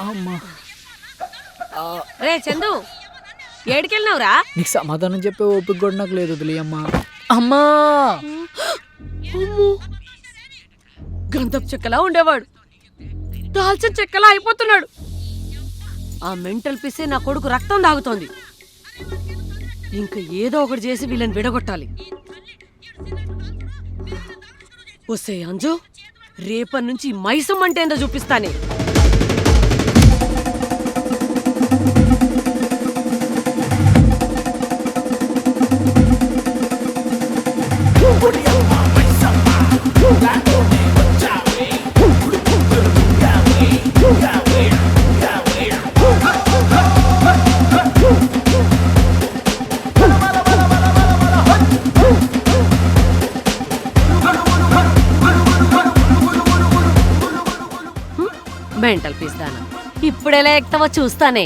అమ్మా రే చందు, ఏడికెళ్ళినావురా? నీకు సమాధానం చెప్పే ఓపిక కూడా నాకు లేదు, వదిలేయమ్మా. అమ్మా గంధపు చెక్కలా ఉండేవాడు దాల్చిన చెక్కలా అయిపోతున్నాడు. ఆ మెంటల్ పిసే నా కొడుకు రక్తం తాగుతోంది. ఇంకా ఏదో ఒకటి చేసి వీళ్ళని విడగొట్టాలి. ఒసే అంజు, రేపటి నుంచి మైసం అంటే ఏందో చూపిస్తానే. మెంటల్ పిస్తానా, ఇప్పుడెలా ఎక్కుతావో చూస్తానే.